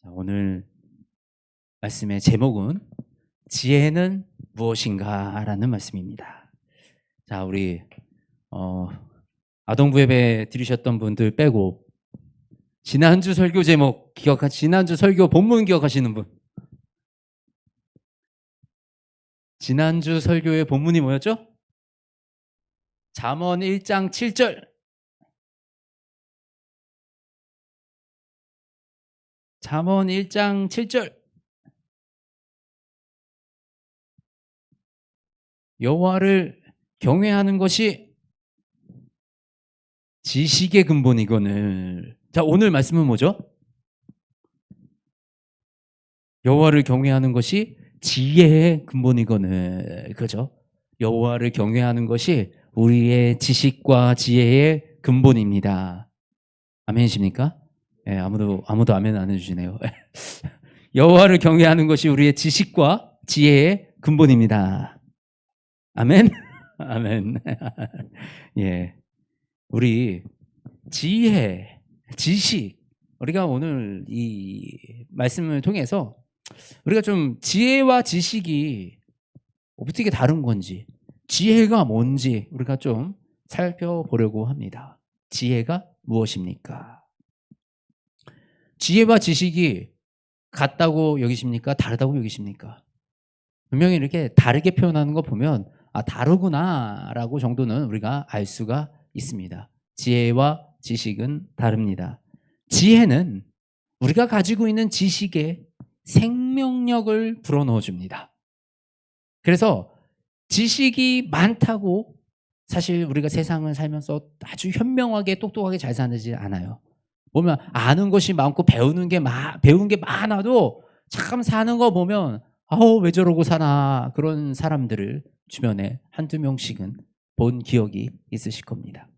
오늘 말씀의 제목은 지혜는 무엇인가라는 말씀입니다. 자, 우리 아동부 예배 들으셨던 분들 빼고 지난주 설교 제목 지난주 설교 본문 기억하시는 분? 지난주 설교의 본문이 뭐였죠? 잠언 1장 7절. 잠언 1장 7절. 여호와를 경외하는 것이 지식의 근본이거늘. 자, 오늘 말씀은 뭐죠? 여호와를 경외하는 것이 지혜의 근본이거늘. 그죠? 여호와를 경외하는 것이 우리의 지식과 지혜의 근본입니다. 아멘이십니까? 네, 아무도 아멘 안 해주시네요. 여호와를 경외하는 것이 우리의 지식과 지혜의 근본입니다. 아멘? 아멘. 예. 우리 지혜, 지식, 우리가 오늘 이 말씀을 통해서 우리가 좀 지혜와 지식이 어떻게 다른 건지, 지혜가 뭔지 우리가 좀 살펴보려고 합니다. 지혜가 무엇입니까? 지혜와 지식이 같다고 여기십니까? 다르다고 여기십니까? 분명히 이렇게 다르게 표현하는 거 보면 다르구나 라고 정도는 우리가 알 수가 있습니다. 지혜와 지식은 다릅니다. 지혜는 우리가 가지고 있는 지식에 생명력을 불어넣어 줍니다. 그래서 지식이 많다고 사실 우리가 세상을 살면서 아주 현명하게 똑똑하게 잘 사는지 않아요. 보면 아는 것이 많고 배운 게 많아도 참 사는 거 보면 왜 저러고 사나, 그런 사람들을 주변에 한두 명씩은 본 기억이 있으실 겁니다.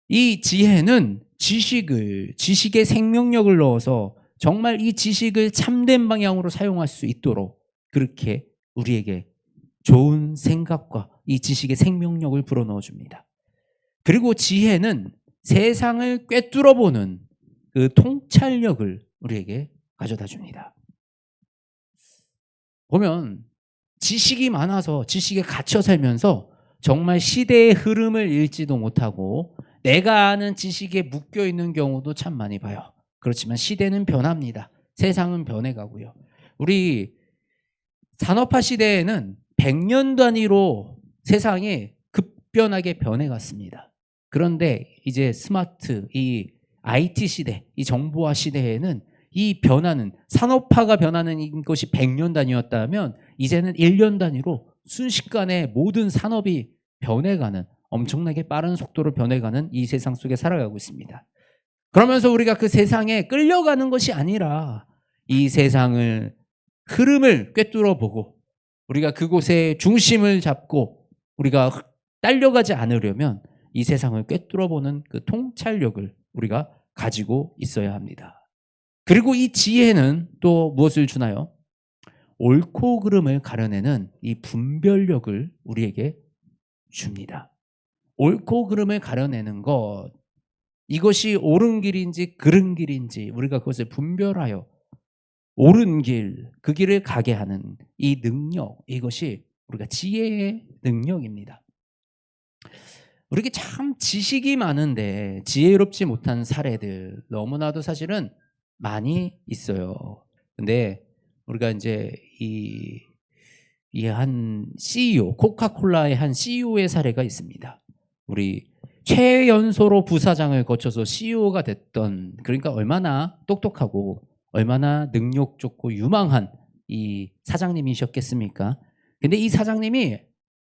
이 지혜는 지식의 생명력을 넣어서 정말 이 지식을 참된 방향으로 사용할 수 있도록 그렇게 우리에게 좋은 생각과 이 지식의 생명력을 불어넣어 줍니다. 그리고 지혜는 세상을 꿰뚫어보는 그 통찰력을 우리에게 가져다 줍니다. 보면 지식이 많아서 지식에 갇혀 살면서 정말 시대의 흐름을 읽지도 못하고 내가 아는 지식에 묶여 있는 경우도 참 많이 봐요. 그렇지만 시대는 변합니다. 세상은 변해가고요. 우리 산업화 시대에는 100년 단위로 세상이 급변하게 변해갔습니다. 그런데 이제 스마트, 이 IT 시대, 이 정보화 시대에는 이 변화는, 산업화가 변하는 것이 100년 단위였다면 이제는 1년 단위로 순식간에 모든 산업이 변해가는, 엄청나게 빠른 속도로 변해가는 이 세상 속에 살아가고 있습니다. 그러면서 우리가 그 세상에 끌려가는 것이 아니라 이 세상을 흐름을 꿰뚫어 보고 우리가 그곳에 중심을 잡고 우리가 딸려가지 않으려면 이 세상을 꿰뚫어 보는 그 통찰력을 우리가 가지고 있어야 합니다. 그리고 이 지혜는 또 무엇을 주나요? 옳고 그름을 가려내는 이 분별력을 우리에게 줍니다. 옳고 그름을 가려내는 것, 이것이 옳은 길인지 그른 길인지 우리가 그것을 분별하여 옳은 길, 그 길을 가게 하는 이 능력, 이것이 우리가 지혜의 능력입니다. 우리에게 참 지식이 많은데 지혜롭지 못한 사례들 너무나도 사실은 많이 있어요. 근데 우리가 이제 이 한 CEO, 코카콜라의 한 CEO의 사례가 있습니다. 우리 최연소로 부사장을 거쳐서 CEO가 됐던, 그러니까 얼마나 똑똑하고 얼마나 능력 좋고 유망한 이 사장님이셨겠습니까? 근데 이 사장님이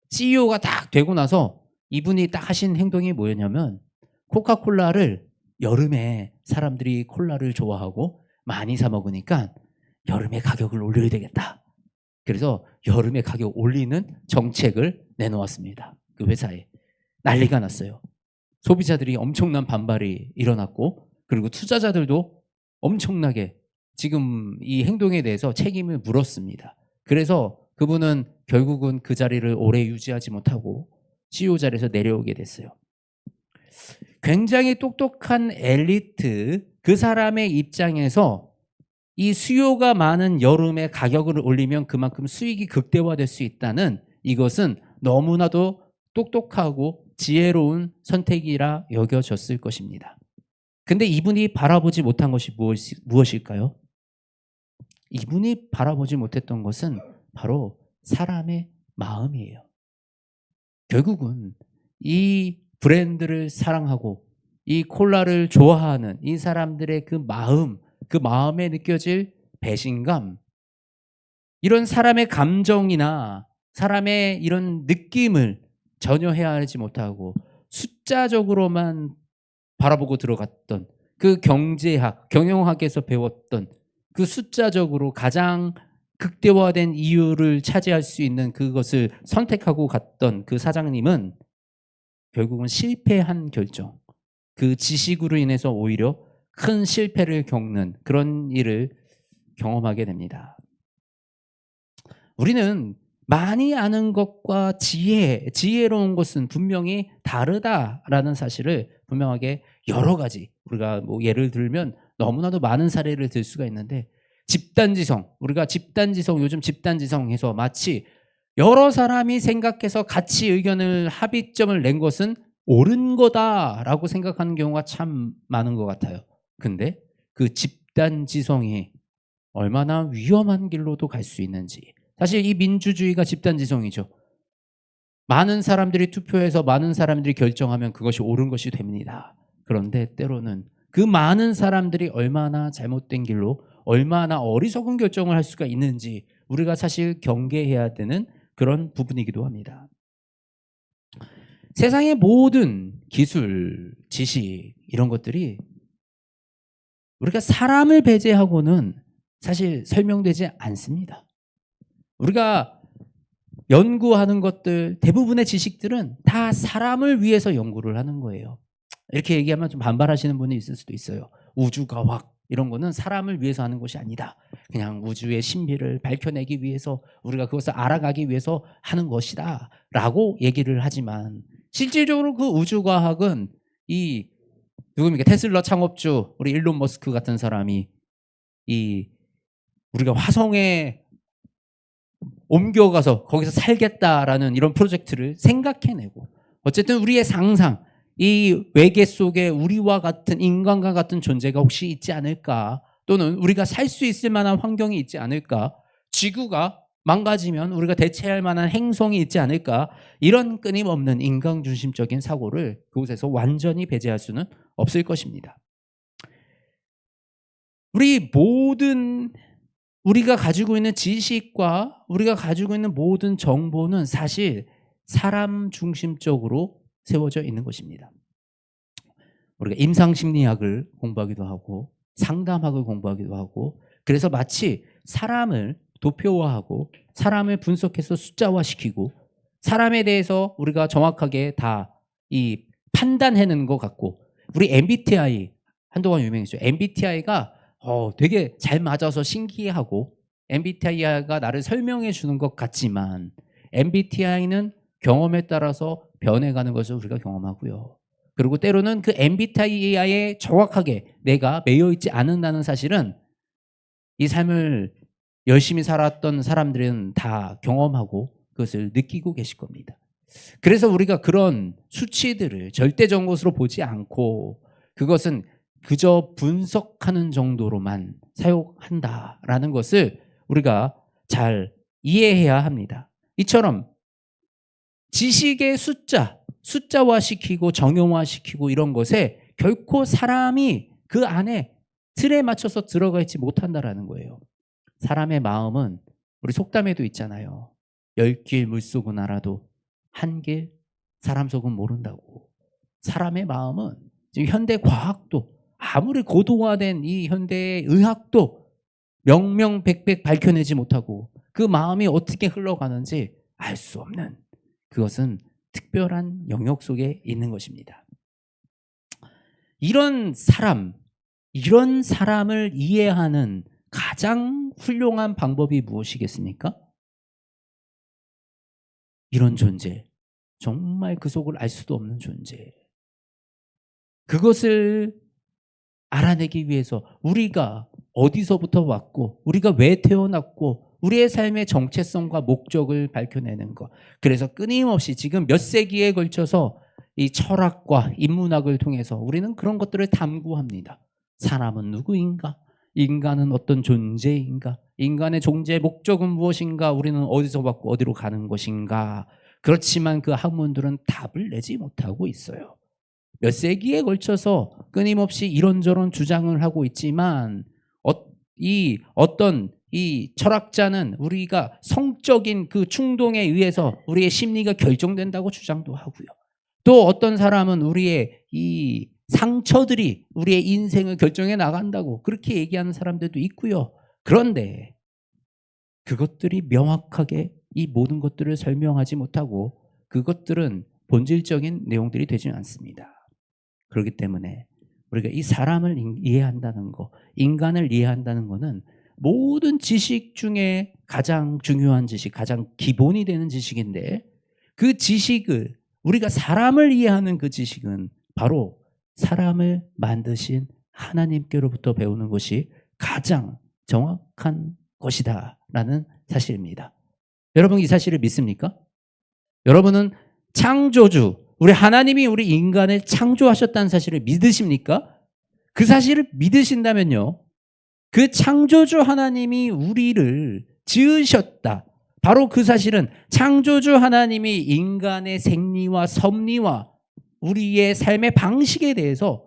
CEO가 딱 되고 나서 이분이 딱 하신 행동이 뭐였냐면 코카콜라를 여름에 사람들이 콜라를 좋아하고 많이 사 먹으니까 여름에 가격을 올려야 되겠다. 그래서 여름에 가격 올리는 정책을 내놓았습니다. 그 회사에. 난리가 났어요. 소비자들이 엄청난 반발이 일어났고 그리고 투자자들도 엄청나게 지금 이 행동에 대해서 책임을 물었습니다. 그래서 그분은 결국은 그 자리를 오래 유지하지 못하고 CEO 자리에서 내려오게 됐어요. 굉장히 똑똑한 엘리트, 그 사람의 입장에서 이 수요가 많은 여름에 가격을 올리면 그만큼 수익이 극대화될 수 있다는 이것은 너무나도 똑똑하고 지혜로운 선택이라 여겨졌을 것입니다. 근데 이분이 바라보지 못한 것이 무엇일까요? 이분이 바라보지 못했던 것은 바로 사람의 마음이에요. 결국은 이 브랜드를 사랑하고 이 콜라를 좋아하는 이 사람들의 그 마음에 느껴질 배신감, 이런 사람의 감정이나 사람의 이런 느낌을 전혀 헤아리지 못하고 숫자적으로만 바라보고 들어갔던 그 경제학, 경영학에서 배웠던 그 숫자적으로 가장 극대화된 이유를 차지할 수 있는 그것을 선택하고 갔던 그 사장님은 결국은 실패한 결정, 그 지식으로 인해서 오히려 큰 실패를 겪는 그런 일을 경험하게 됩니다. 우리는 많이 아는 것과 지혜로운 것은 분명히 다르다라는 사실을 분명하게 여러 가지, 우리가 뭐 예를 들면 너무나도 많은 사례를 들 수가 있는데, 우리가 집단지성, 요즘 집단지성에서 마치 여러 사람이 생각해서 같이 의견을 합의점을 낸 것은 옳은 거다라고 생각하는 경우가 참 많은 것 같아요. 근데 그 집단지성이 얼마나 위험한 길로도 갈 수 있는지, 사실 이 민주주의가 집단지성이죠. 많은 사람들이 투표해서 많은 사람들이 결정하면 그것이 옳은 것이 됩니다. 그런데 때로는 그 많은 사람들이 얼마나 잘못된 길로, 얼마나 어리석은 결정을 할 수가 있는지 우리가 사실 경계해야 되는 그런 부분이기도 합니다. 세상의 모든 기술, 지식, 이런 것들이 우리가 사람을 배제하고는 사실 설명되지 않습니다. 우리가 연구하는 것들, 대부분의 지식들은 다 사람을 위해서 연구를 하는 거예요. 이렇게 얘기하면 좀 반발하시는 분이 있을 수도 있어요. 우주과학 이런 거는 사람을 위해서 하는 것이 아니다. 그냥 우주의 신비를 밝혀내기 위해서, 우리가 그것을 알아가기 위해서 하는 것이다 라고 얘기를 하지만, 실질적으로 그 우주과학은 이 누굽니까? 테슬라 창업주 우리 일론 머스크 같은 사람이 이 우리가 화성에 옮겨가서 거기서 살겠다라는 이런 프로젝트를 생각해내고, 어쨌든 우리의 상상, 이 외계 속에 우리와 같은, 인간과 같은 존재가 혹시 있지 않을까, 또는 우리가 살 수 있을 만한 환경이 있지 않을까, 지구가 망가지면 우리가 대체할 만한 행성이 있지 않을까, 이런 끊임없는 인간 중심적인 사고를 그곳에서 완전히 배제할 수는 없을 것입니다. 우리가 가지고 있는 지식과 우리가 가지고 있는 모든 정보는 사실 사람 중심적으로 세워져 있는 것입니다. 우리가 임상심리학을 공부하기도 하고 상담학을 공부하기도 하고, 그래서 마치 사람을 도표화하고 사람을 분석해서 숫자화시키고 사람에 대해서 우리가 정확하게 다 이 판단해내는 것 같고, 우리 MBTI 한동안 유명했죠. MBTI가 되게 잘 맞아서 신기해하고 MBTI가 나를 설명해 주는 것 같지만, MBTI는 경험에 따라서 변해가는 것을 우리가 경험하고요. 그리고 때로는 그 MBTI에 정확하게 내가 매여 있지 않는다는 사실은 이 삶을 열심히 살았던 사람들은 다 경험하고 그것을 느끼고 계실 겁니다. 그래서 우리가 그런 수치들을 절대적인 것으로 보지 않고 그것은 그저 분석하는 정도로만 사용한다라는 것을 우리가 잘 이해해야 합니다. 이처럼 지식의 숫자화시키고 정형화시키고 이런 것에 결코 사람이 그 안에 틀에 맞춰서 들어가 있지 못한다라는 거예요. 사람의 마음은 우리 속담에도 있잖아요. 10길 물속은 알아도 한 길 사람 속은 모른다고. 사람의 마음은 지금 현대 과학도, 아무리 고도화된 이 현대의 의학도 명명백백 밝혀내지 못하고 그 마음이 어떻게 흘러가는지 알 수 없는, 그것은 특별한 영역 속에 있는 것입니다. 이런 사람을 이해하는 가장 훌륭한 방법이 무엇이겠습니까? 이런 존재, 정말 그 속을 알 수도 없는 존재, 그것을 알아내기 위해서 우리가 어디서부터 왔고 우리가 왜 태어났고 우리의 삶의 정체성과 목적을 밝혀내는 것. 그래서 끊임없이 지금 몇 세기에 걸쳐서 이 철학과 인문학을 통해서 우리는 그런 것들을 탐구합니다. 사람은 누구인가? 인간은 어떤 존재인가? 인간의 존재의 목적은 무엇인가? 우리는 어디서 왔고 어디로 가는 것인가? 그렇지만 그 학문들은 답을 내지 못하고 있어요. 몇 세기에 걸쳐서 끊임없이 이런저런 주장을 하고 있지만 어떤 이 철학자는 우리가 성적인 그 충동에 의해서 우리의 심리가 결정된다고 주장도 하고요. 또 어떤 사람은 우리의 이 상처들이 우리의 인생을 결정해 나간다고 그렇게 얘기하는 사람들도 있고요. 그런데 그것들이 명확하게 이 모든 것들을 설명하지 못하고 그것들은 본질적인 내용들이 되지 않습니다. 그렇기 때문에 우리가 이 사람을 이해한다는 거, 인간을 이해한다는 거는 모든 지식 중에 가장 중요한 지식, 가장 기본이 되는 지식인데 그 지식을 우리가 사람을 이해하는 그 지식은 바로 사람을 만드신 하나님께로부터 배우는 것이 가장 정확한 것이다라는 사실입니다. 여러분 이 사실을 믿습니까? 여러분은 창조주, 우리 하나님이 우리 인간을 창조하셨다는 사실을 믿으십니까? 그 사실을 믿으신다면요. 그 창조주 하나님이 우리를 지으셨다. 바로 그 사실은 창조주 하나님이 인간의 생리와 섭리와 우리의 삶의 방식에 대해서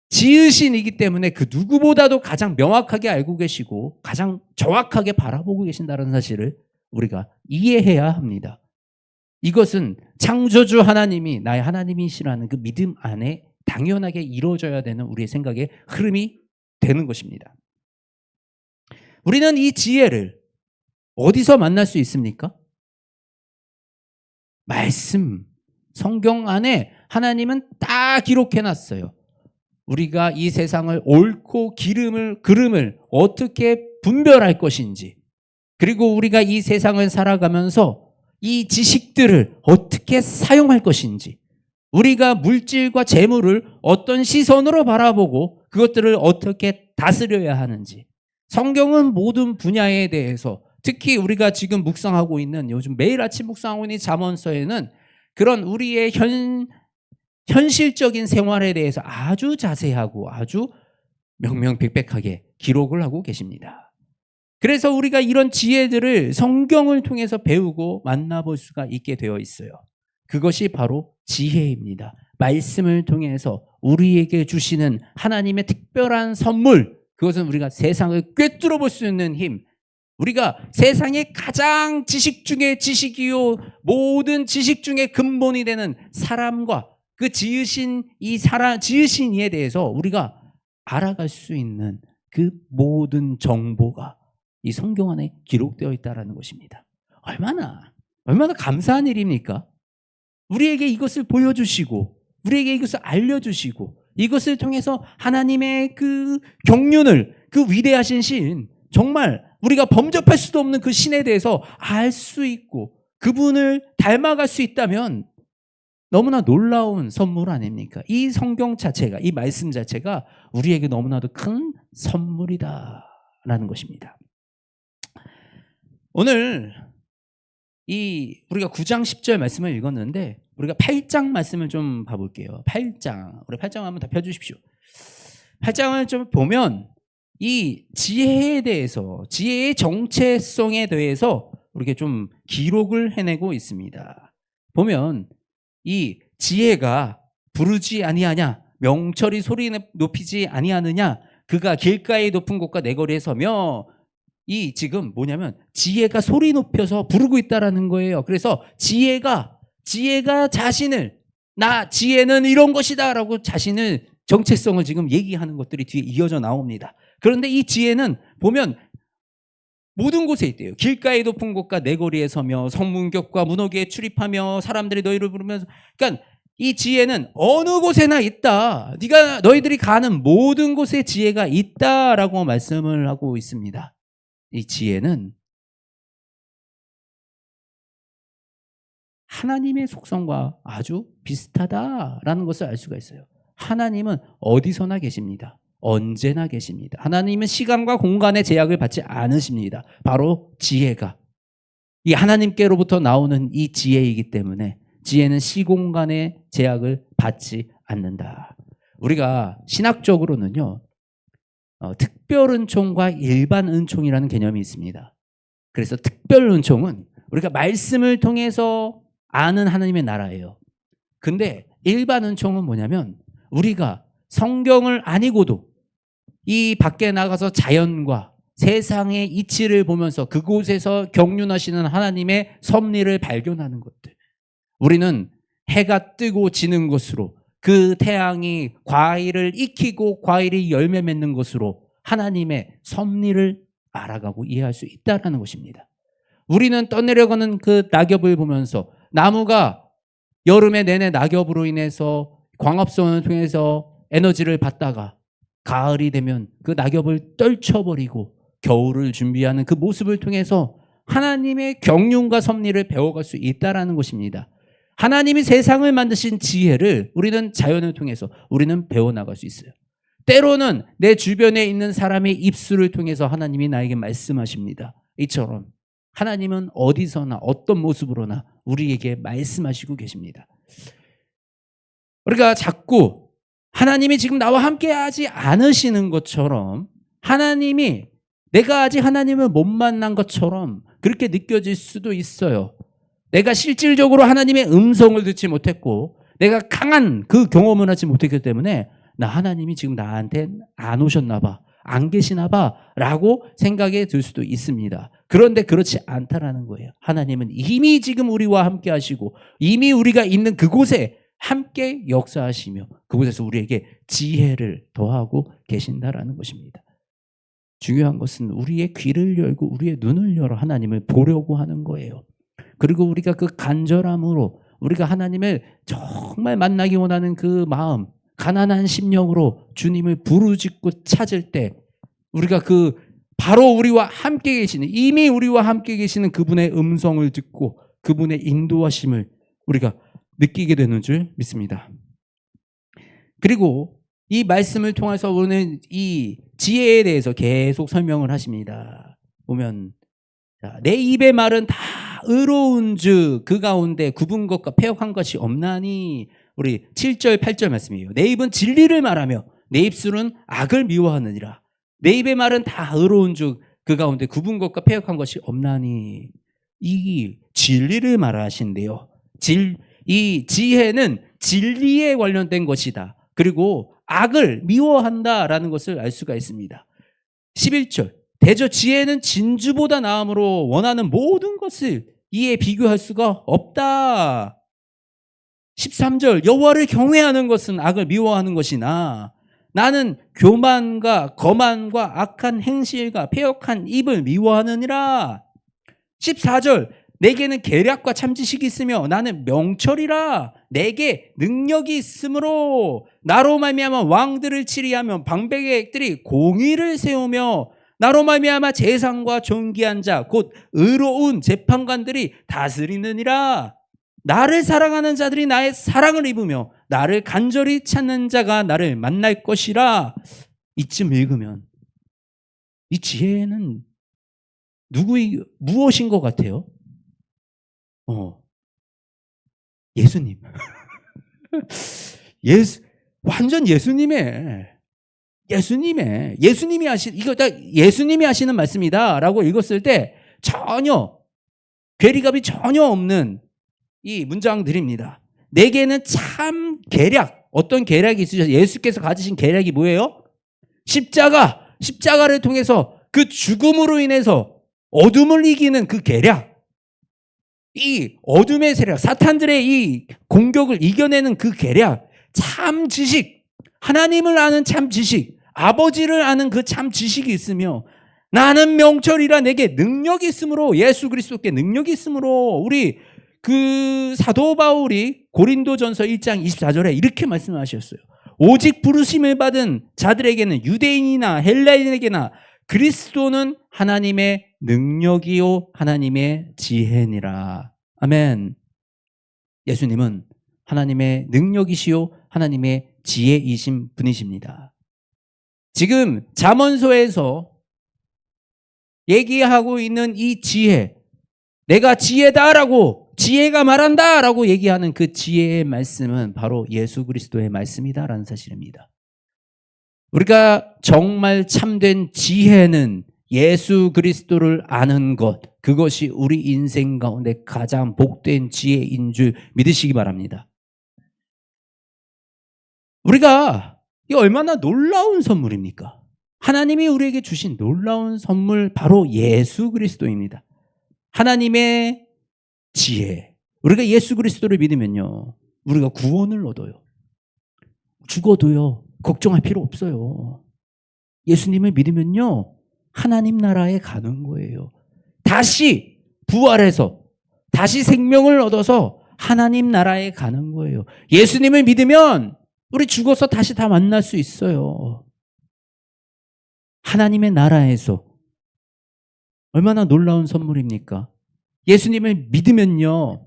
지으신이기 때문에 그 누구보다도 가장 명확하게 알고 계시고 가장 정확하게 바라보고 계신다는 사실을 우리가 이해해야 합니다. 이것은 창조주 하나님이 나의 하나님이시라는 그 믿음 안에 당연하게 이루어져야 되는 우리의 생각의 흐름이 되는 것입니다. 우리는 이 지혜를 어디서 만날 수 있습니까? 말씀, 성경 안에 하나님은 다 기록해놨어요. 우리가 이 세상을 옳고 그름을 어떻게 분별할 것인지, 그리고 우리가 이 세상을 살아가면서 이 지식들을 어떻게 사용할 것인지, 우리가 물질과 재물을 어떤 시선으로 바라보고 그것들을 어떻게 다스려야 하는지, 성경은 모든 분야에 대해서 특히 우리가 지금 묵상하고 있는 요즘 매일 아침 묵상하고 있는 잠언서에는 그런 우리의 현실적인 생활에 대해서 아주 자세하고 아주 명명백백하게 기록을 하고 계십니다. 그래서 우리가 이런 지혜들을 성경을 통해서 배우고 만나볼 수가 있게 되어 있어요. 그것이 바로 지혜입니다. 말씀을 통해서 우리에게 주시는 하나님의 특별한 선물, 그것은 우리가 세상을 꿰뚫어 볼 수 있는 힘, 우리가 세상의 가장 지식 중에 지식이요 모든 지식 중에 근본이 되는 사람과 그 지으신 이에 대해서 우리가 알아갈 수 있는 그 모든 정보가 이 성경 안에 기록되어 있다는 것입니다. 얼마나 감사한 일입니까? 우리에게 이것을 보여주시고 우리에게 이것을 알려주시고 이것을 통해서 하나님의 그 경륜을, 그 위대하신 신, 정말 우리가 범접할 수도 없는 그 신에 대해서 알 수 있고 그분을 닮아갈 수 있다면 너무나 놀라운 선물 아닙니까? 이 성경 자체가, 이 말씀 자체가 우리에게 너무나도 큰 선물이다라는 것입니다. 오늘 우리가 9장 10절 말씀을 읽었는데 우리가 8장 말씀을 좀 봐볼게요. 8장, 우리 8장 한번 다 펴주십시오. 8장을 좀 보면 이 지혜에 대해서, 지혜의 정체성에 대해서 우리가 좀 기록을 해내고 있습니다. 보면 이 지혜가 부르지 아니하냐, 명철이 소리 높이지 아니하느냐, 그가 길가의 높은 곳과 내거리에 서며, 이 지금 뭐냐면 지혜가 소리 높여서 부르고 있다라는 거예요. 그래서 지혜가 자신을, 나 지혜는 이런 것이다 라고 자신을, 정체성을 지금 얘기하는 것들이 뒤에 이어져 나옵니다. 그런데 이 지혜는 보면 모든 곳에 있대요. 길가의 높은 곳과 내거리에 서며 성문격과 문호기에 출입하며 사람들이 너희를 부르면서, 그러니까 이 지혜는 어느 곳에나 있다. 너희들이 가는 모든 곳에 지혜가 있다라고 말씀을 하고 있습니다. 이 지혜는 하나님의 속성과 아주 비슷하다라는 것을 알 수가 있어요. 하나님은 어디서나 계십니다. 언제나 계십니다. 하나님은 시간과 공간의 제약을 받지 않으십니다. 바로 지혜가. 이 하나님께로부터 나오는 이 지혜이기 때문에 지혜는 시공간의 제약을 받지 않는다. 우리가 신학적으로는요, 특별 은총과 일반 은총이라는 개념이 있습니다. 그래서 특별 은총은 우리가 말씀을 통해서 아는 하나님의 나라예요. 근데 일반 은총은 뭐냐면 우리가 성경을 아니고도 이 밖에 나가서 자연과 세상의 이치를 보면서 그곳에서 경륜하시는 하나님의 섭리를 발견하는 것들. 우리는 해가 뜨고 지는 것으로, 그 태양이 과일을 익히고 과일이 열매 맺는 것으로 하나님의 섭리를 알아가고 이해할 수 있다는 것입니다. 우리는 떠내려가는 그 낙엽을 보면서 나무가 여름에 내내 낙엽으로 인해서 광합성을 통해서 에너지를 받다가 가을이 되면 그 낙엽을 떨쳐버리고 겨울을 준비하는 그 모습을 통해서 하나님의 경륜과 섭리를 배워갈 수 있다는 것입니다. 하나님이 세상을 만드신 지혜를 우리는 자연을 통해서 우리는 배워나갈 수 있어요. 때로는 내 주변에 있는 사람의 입술을 통해서 하나님이 나에게 말씀하십니다. 이처럼 하나님은 어디서나 어떤 모습으로나 우리에게 말씀하시고 계십니다. 우리가 자꾸 하나님이 지금 나와 함께 하지 않으시는 것처럼, 하나님이 내가 아직 하나님을 못 만난 것처럼 그렇게 느껴질 수도 있어요. 내가 실질적으로 하나님의 음성을 듣지 못했고 내가 강한 그 경험을 하지 못했기 때문에 나 하나님이 지금 나한테 안 오셨나 봐, 안 계시나 봐 라고 생각이 들 수도 있습니다. 그런데 그렇지 않다라는 거예요. 하나님은 이미 지금 우리와 함께 하시고 이미 우리가 있는 그곳에 함께 역사하시며 그곳에서 우리에게 지혜를 더하고 계신다라는 것입니다. 중요한 것은 우리의 귀를 열고 우리의 눈을 열어 하나님을 보려고 하는 거예요. 그리고 우리가 그 간절함으로 우리가 하나님을 정말 만나기 원하는 그 마음, 가난한 심령으로 주님을 부르짖고 찾을 때 우리가 그 바로 우리와 함께 계시는, 이미 우리와 함께 계시는 그분의 음성을 듣고 그분의 인도하심을 우리가 느끼게 되는 줄 믿습니다. 그리고 이 말씀을 통해서 오늘 이 지혜에 대해서 계속 설명을 하십니다. 보면 내 입의 말은 다 의로운즉 그 가운데 굽은 것과 패역한 것이 없나니, 우리 7절 8절 말씀이에요. 내 입은 진리를 말하며 내 입술은 악을 미워하느니라. 내 입의 말은 다 의로운즉 그 가운데 굽은 것과 패역한 것이 없나니. 이 진리를 말하신대요. 이 지혜는 진리에 관련된 것이다. 그리고 악을 미워한다라는 것을 알 수가 있습니다. 11절 대저 지혜는 진주보다 나음으로 원하는 모든 것을 이에 비교할 수가 없다. 13절 여호와를 경외하는 것은 악을 미워하는 것이나 나는 교만과 거만과 악한 행실과 패역한 입을 미워하느니라. 14절 내게는 계략과 참지식이 있으며 나는 명철이라. 내게 능력이 있으므로 나로 말미암아 왕들을 치리하며 방백들이 공의를 세우며 나로 말미암아 재상과 존귀한 자 곧 의로운 재판관들이 다스리느니라. 나를 사랑하는 자들이 나의 사랑을 입으며 나를 간절히 찾는 자가 나를 만날 것이라. 이쯤 읽으면 이 지혜는 무엇인 것 같아요? 예수님. 완전 예수님이 하시는 말씀이다라고 읽었을 때 전혀 괴리감이 전혀 없는 이 문장들입니다. 내게는 참 계략, 어떤 계략이 있으셔서 예수께서 가지신 계략이 뭐예요? 십자가를 통해서 그 죽음으로 인해서 어둠을 이기는 그 계략, 이 어둠의 세력, 사탄들의 이 공격을 이겨내는 그 계략, 참 지식, 하나님을 아는 참 지식, 아버지를 아는 그 참 지식이 있으며 나는 명철이라. 내게 능력이 있으므로, 예수 그리스도께 능력이 있으므로. 우리 그 사도 바울이 고린도전서 1장 24절에 이렇게 말씀하셨어요. 오직 부르심을 받은 자들에게는 유대인이나 헬라인에게나 그리스도는 하나님의 능력이요 하나님의 지혜니라. 아멘. 예수님은 하나님의 능력이시요 하나님의 지혜이신 분이십니다. 지금 잠언서에서 얘기하고 있는 이 지혜, 내가 지혜다라고, 지혜가 말한다라고 얘기하는 그 지혜의 말씀은 바로 예수 그리스도의 말씀이다라는 사실입니다. 우리가 정말 참된 지혜는 예수 그리스도를 아는 것, 그것이 우리 인생 가운데 가장 복된 지혜인 줄 믿으시기 바랍니다. 우리가 이 얼마나 놀라운 선물입니까? 하나님이 우리에게 주신 놀라운 선물 바로 예수 그리스도입니다. 하나님의 지혜. 우리가 예수 그리스도를 믿으면요, 우리가 구원을 얻어요. 죽어도요 걱정할 필요 없어요. 예수님을 믿으면요 하나님 나라에 가는 거예요. 다시 부활해서 다시 생명을 얻어서 하나님 나라에 가는 거예요. 예수님을 믿으면 우리 죽어서 다시 다 만날 수 있어요. 하나님의 나라에서. 얼마나 놀라운 선물입니까? 예수님을 믿으면요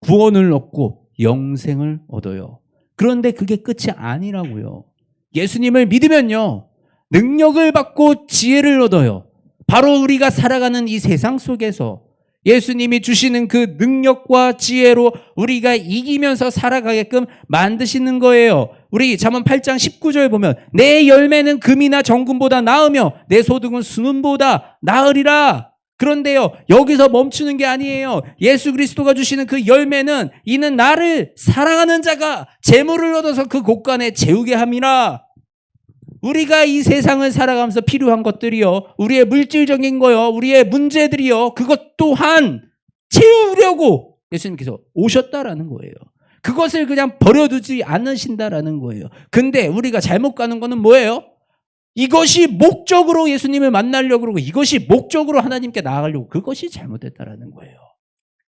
구원을 얻고 영생을 얻어요. 그런데 그게 끝이 아니라고요. 예수님을 믿으면요 능력을 받고 지혜를 얻어요. 바로 우리가 살아가는 이 세상 속에서 예수님이 주시는 그 능력과 지혜로 우리가 이기면서 살아가게끔 만드시는 거예요. 우리 잠언 8장 19절 보면 내 열매는 금이나 정금보다 나으며 내 소득은 순은보다 나으리라. 그런데요 여기서 멈추는 게 아니에요. 예수 그리스도가 주시는 그 열매는 이는 나를 사랑하는 자가 재물을 얻어서 그 곳간에 채우게 함이라. 우리가 이 세상을 살아가면서 필요한 것들이요, 우리의 물질적인 거요, 우리의 문제들이요, 그것 또한 채우려고 예수님께서 오셨다라는 거예요. 그것을 그냥 버려두지 않으신다라는 거예요. 근데 우리가 잘못 가는 거는 뭐예요? 이것이 목적으로 예수님을 만나려고 그러고 이것이 목적으로 하나님께 나아가려고, 그것이 잘못됐다라는 거예요.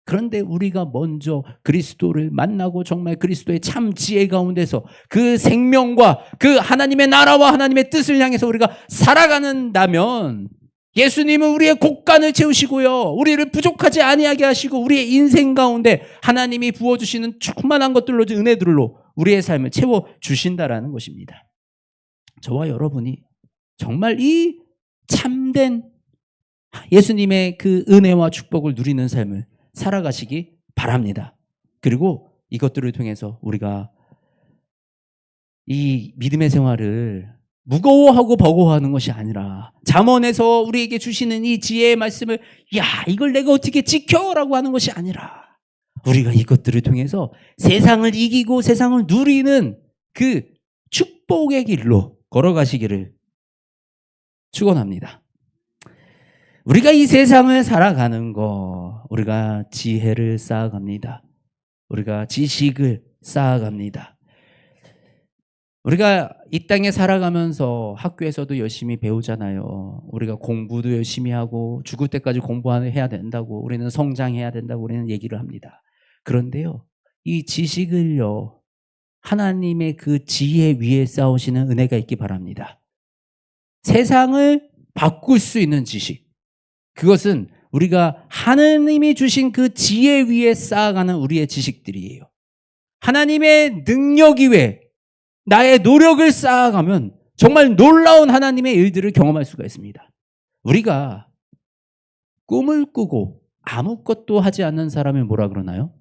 그런데 우리가 먼저 그리스도를 만나고 정말 그리스도의 참 지혜 가운데서 그 생명과 그 하나님의 나라와 하나님의 뜻을 향해서 우리가 살아가는다면 예수님은 우리의 곳간을 채우시고요, 우리를 부족하지 아니하게 하시고 우리의 인생 가운데 하나님이 부어주시는 조그만한 것들로, 은혜들로 우리의 삶을 채워주신다라는 것입니다. 저와 여러분이 정말 이 참된 예수님의 그 은혜와 축복을 누리는 삶을 살아가시기 바랍니다. 그리고 이것들을 통해서 우리가 이 믿음의 생활을 무거워하고 버거워하는 것이 아니라 잠언에서 우리에게 주시는 이 지혜의 말씀을 야 이걸 내가 어떻게 지켜라고 하는 것이 아니라 우리가 이것들을 통해서 세상을 이기고 세상을 누리는 그 축복의 길로 걸어가시기를 축원합니다. 우리가 이 세상을 살아가는 거, 우리가 지혜를 쌓아갑니다. 우리가 지식을 쌓아갑니다. 우리가 이 땅에 살아가면서 학교에서도 열심히 배우잖아요. 우리가 공부도 열심히 하고 죽을 때까지 공부해야 된다고, 우리는 성장해야 된다고 우리는 얘기를 합니다. 그런데요, 이 지식을요, 하나님의 그 지혜 위에 쌓으시는 은혜가 있기 바랍니다. 세상을 바꿀 수 있는 지식, 그것은 우리가 하나님이 주신 그 지혜 위에 쌓아가는 우리의 지식들이에요. 하나님의 능력 이외에 나의 노력을 쌓아가면 정말 놀라운 하나님의 일들을 경험할 수가 있습니다. 우리가 꿈을 꾸고 아무것도 하지 않는 사람을 뭐라 그러나요?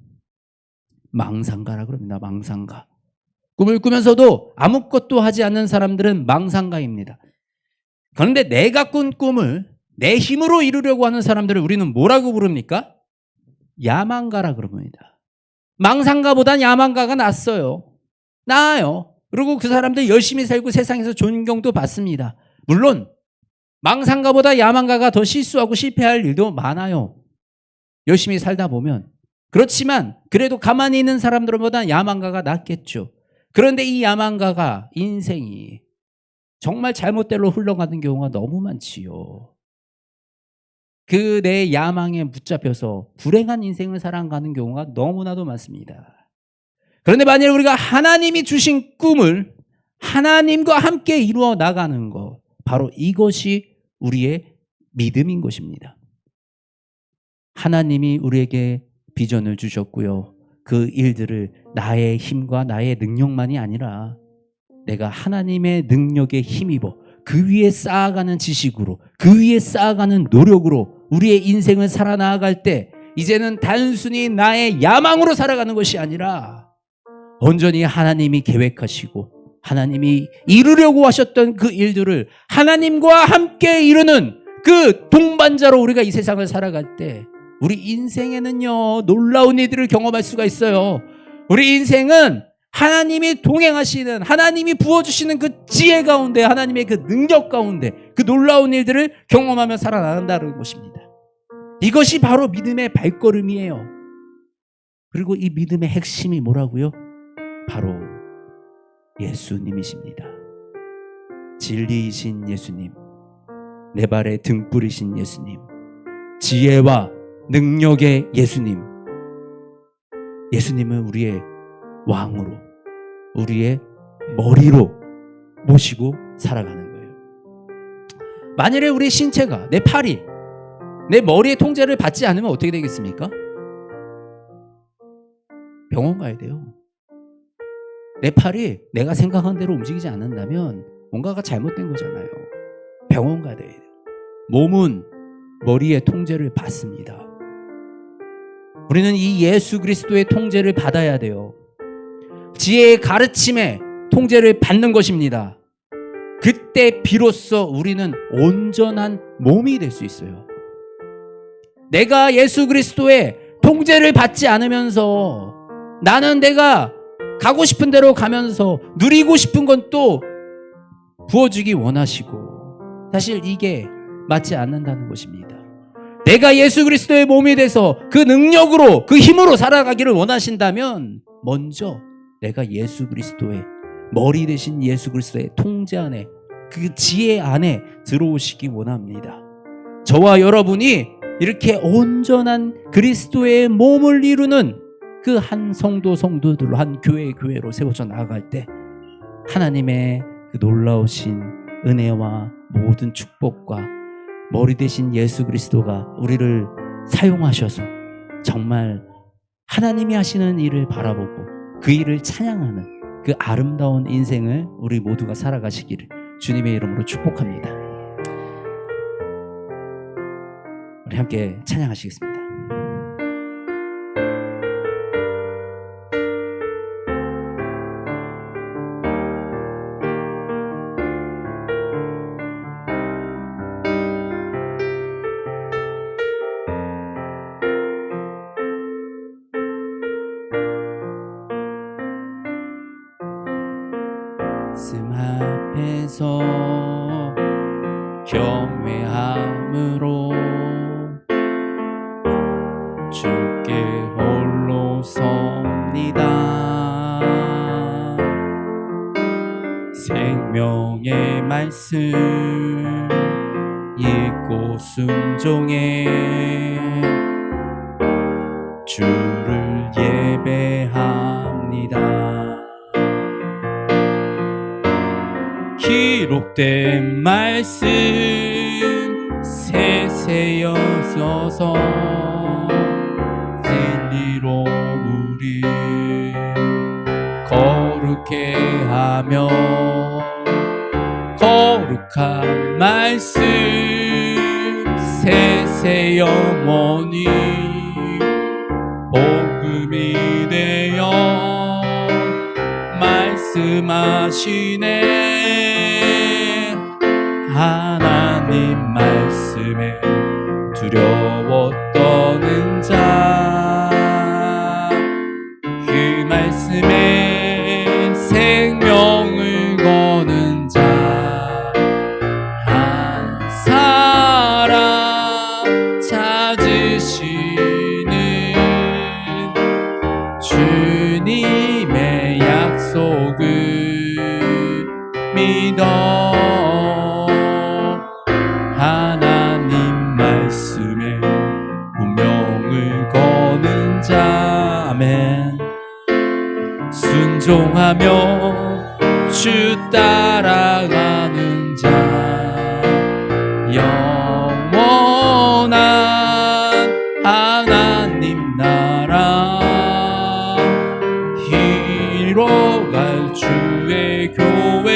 망상가라 그럽니다. 망상가. 꿈을 꾸면서도 아무것도 하지 않는 사람들은 망상가입니다. 그런데 내가 꾼 꿈을 내 힘으로 이루려고 하는 사람들을 우리는 뭐라고 부릅니까? 야망가라 그럽니다. 망상가보단 야망가가 낫어요. 나아요. 그리고 그 사람들 열심히 살고 세상에서 존경도 받습니다. 물론 망상가보다 야망가가 더 실수하고 실패할 일도 많아요. 열심히 살다 보면. 그렇지만 그래도 가만히 있는 사람들보다 야망가가 낫겠죠. 그런데 이 야망가가 인생이 정말 잘못대로 흘러가는 경우가 너무 많지요. 그 내 야망에 붙잡혀서 불행한 인생을 살아가는 경우가 너무나도 많습니다. 그런데 만일 우리가 하나님이 주신 꿈을 하나님과 함께 이루어 나가는 것, 바로 이것이 우리의 믿음인 것입니다. 하나님이 우리에게 비전을 주셨고요, 그 일들을 나의 힘과 나의 능력만이 아니라 내가 하나님의 능력에 힘입어 그 위에 쌓아가는 지식으로, 그 위에 쌓아가는 노력으로 우리의 인생을 살아나갈 때 이제는 단순히 나의 야망으로 살아가는 것이 아니라 온전히 하나님이 계획하시고 하나님이 이루려고 하셨던 그 일들을 하나님과 함께 이루는 그 동반자로 우리가 이 세상을 살아갈 때 우리 인생에는요, 놀라운 일들을 경험할 수가 있어요. 우리 인생은 하나님이 동행하시는, 하나님이 부어주시는 그 지혜 가운데, 하나님의 그 능력 가운데 그 놀라운 일들을 경험하며 살아나간다는 것입니다. 이것이 바로 믿음의 발걸음이에요. 그리고 이 믿음의 핵심이 뭐라고요? 바로 예수님이십니다. 진리이신 예수님, 내 발에 등불이신 예수님, 지혜와 능력의 예수님, 예수님은 우리의 왕으로, 우리의 머리로 모시고 살아가는 거예요. 만일에 우리 신체가, 내 팔이 내 머리의 통제를 받지 않으면 어떻게 되겠습니까? 병원 가야 돼요. 내 팔이 내가 생각한 대로 움직이지 않는다면 뭔가가 잘못된 거잖아요. 병원 가야 돼요. 몸은 머리의 통제를 받습니다. 우리는 이 예수 그리스도의 통제를 받아야 돼요. 지혜의 가르침에 통제를 받는 것입니다. 그때 비로소 우리는 온전한 몸이 될 수 있어요. 내가 예수 그리스도의 통제를 받지 않으면서 나는 내가 가고 싶은 대로 가면서 누리고 싶은 건 또 부어주기 원하시고, 사실 이게 맞지 않는다는 것입니다. 내가 예수 그리스도의 몸이 돼서 그 능력으로, 그 힘으로 살아가기를 원하신다면 먼저 내가 예수 그리스도의 머리 되신 예수 그리스도의 통제 안에, 그 지혜 안에 들어오시기 원합니다. 저와 여러분이 이렇게 온전한 그리스도의 몸을 이루는 그 한 성도들로, 한 교회로 세워져 나아갈 때 하나님의 그 놀라우신 은혜와 모든 축복과 머리 되신 예수 그리스도가 우리를 사용하셔서 정말 하나님이 하시는 일을 바라보고 그 일을 찬양하는 그 아름다운 인생을 우리 모두가 살아가시기를 주님의 이름으로 축복합니다. 우리 함께 찬양하시겠습니다. 말씀 앞에서 겸회함으로 주께 홀로 섭니다. 생명의 말씀 읽고 순종해 주를 예배합니다. 기록된 말씀 세세여서 진리로 우리 거룩해 하며 거룩한 말씀 세세 영원히 복음이 되어 말씀하시네. 하나님 말씀에 두려워 떠는 자, 그 말씀에 생명을 거는 자, 한 사람 찾으시는 주님의 약속을 믿어 하나님 말씀에 운명을 거는 자, 아멘. 순종하며 주 따라가는 자, 영원한 하나님 나라 이뤄갈 주의 교회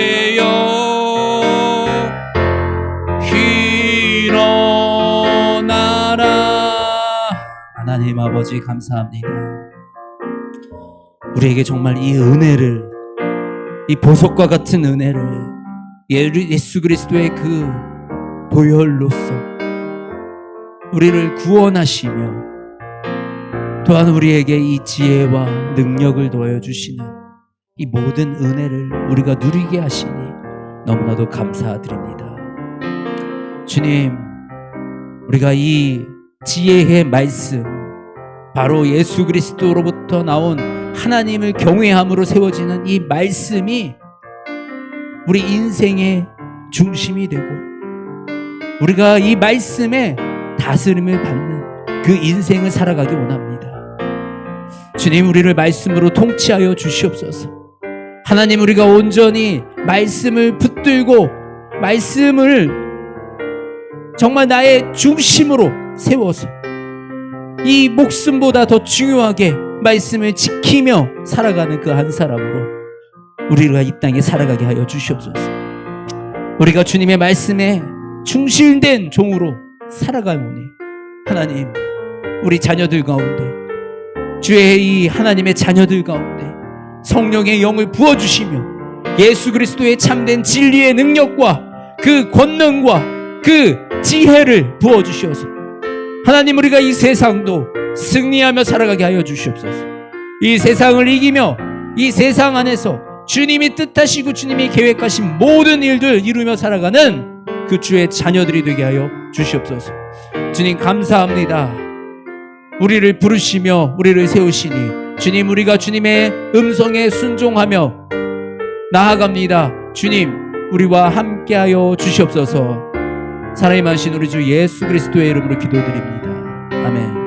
하나님 아버지 감사합니다. 우리에게 정말 이 은혜를, 이 보석과 같은 은혜를 예수 그리스도의 그 보혈로서 우리를 구원하시며 또한 우리에게 이 지혜와 능력을 더해주시는 이 모든 은혜를 우리가 누리게 하시니 너무나도 감사드립니다. 주님, 우리가 이 지혜의 말씀, 바로 예수 그리스도로부터 나온 하나님을 경외함으로 세워지는 이 말씀이 우리 인생의 중심이 되고 우리가 이 말씀에 다스림을 받는 그 인생을 살아가기 원합니다. 주님, 우리를 말씀으로 통치하여 주시옵소서. 하나님, 우리가 온전히 말씀을 붙들고 말씀을 정말 나의 중심으로 세워서 이 목숨보다 더 중요하게 말씀을 지키며 살아가는 그 한 사람으로 우리가 이 땅에 살아가게 하여 주시옵소서. 우리가 주님의 말씀에 충실된 종으로 살아가오니 하나님, 우리 자녀들 가운데, 주의 이 하나님의 자녀들 가운데 성령의 영을 부어주시며 예수 그리스도의 참된 진리의 능력과 그 권능과 그 지혜를 부어주시옵소서. 하나님, 우리가 이 세상도 승리하며 살아가게 하여 주시옵소서. 이 세상을 이기며 이 세상 안에서 주님이 뜻하시고 주님이 계획하신 모든 일들 이루며 살아가는 그 주의 자녀들이 되게 하여 주시옵소서. 주님, 감사합니다. 우리를 부르시며 우리를 세우시니 주님, 우리가 주님의 음성에 순종하며 나아갑니다. 주님, 우리와 함께하여 주시옵소서. 사랑이 많으신 우리 주 예수 그리스도의 이름으로 기도드립니다. 아멘.